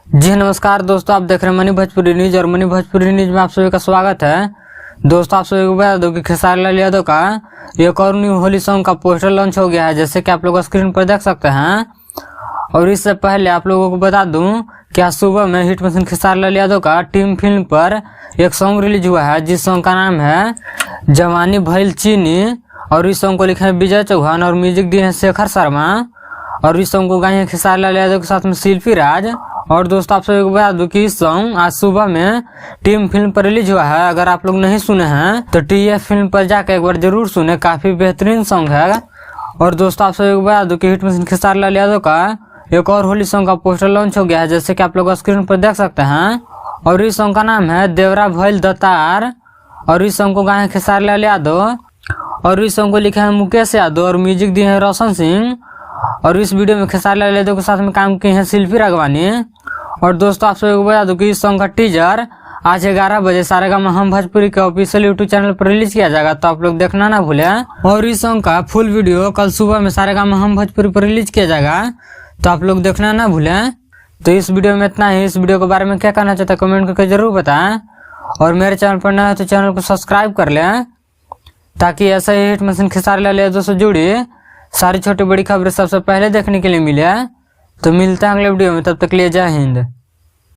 जी नमस्कार दोस्तों, आप देख रहे हैं मनी भोजपुरी न्यूज और मनी भोजपुरी न्यूज में आप सभी का स्वागत है। दोस्तों आप सभी को बता दो कि खेसारी लाल यादव का एक और न्यू होली सॉन्ग का पोस्टर लॉन्च हो गया है, जैसे कि आप लोग स्क्रीन पर देख सकते हैं। और इससे पहले आप लोगों को बता दूं कि आज सुबह में हिट मशीन खेसारी लाल यादव का टीम फिल्म पर एक सॉन्ग रिलीज हुआ है, जिस सॉन्ग का नाम है जवानी भइल चीनी। और इस सॉन्ग को लिखे हैं विजय चौहान और म्यूजिक दिए हैं शेखर शर्मा। और इस सॉन्ग को गाए हैं खेसारी लाल यादव के साथ में शिल्पी राज। और दोस्तों आप सभी को बता दूं कि इस सॉन्ग आज सुबह में टीम फिल्म पर रिलीज हुआ है। अगर आप लोग नहीं सुने हैं तो टीएफ फिल्म पर जाकर एक बार जरूर सुने, काफी बेहतरीन सॉन्ग है। और दोस्तों आप सभी को बता दूं कि हिट मशीन खेसारी लाल यादव का एक और होली सॉन्ग का पोस्टर लॉन्च हो गया है, जैसे कि आप लोग स्क्रीन पर देख सकते हैं। और इस सॉन्ग का नाम है देवरा भइल दतार। और इस सॉन्ग को गाए हैं खेसारी लाल यादव। और इस सॉन्ग को लिखे हैं मुकेश यादव और म्यूजिक दिए हैं रोशन सिंह। और इस वीडियो में खेसारी लाल यादव के साथ में काम किए हैं शिल्पी राघवानी। और दोस्तों आप सभी को बता दूं कि इस सॉन्ग का टीजर आज 11 बजे सारेगामा हम भोजपुरी के ऑफिशियल यूट्यूब चैनल पर रिलीज किया जाएगा, तो आप लोग देखना ना भूलें। और इस सॉन्ग का फुल वीडियो कल सुबह में सारेगामा हम भोजपुरी पर रिलीज किया जाएगा, तो आप लोग देखना ना भूलें। तो इस वीडियो में इतना ही। इस वीडियो के बारे में क्या कहना चाहते हैं कमेंट करके जरूर बताएं। और मेरे चैनल पर नया है तो चैनल को सब्सक्राइब कर लें, ताकि ऐसा ही हिट मशीन खेसारी लाल यादव से जुड़ी सारी छोटी बड़ी खबरें सबसे पहले देखने के लिए मिले। तो मिलते हैं अगले वीडियो में, तब तक के लिए जय हिंद।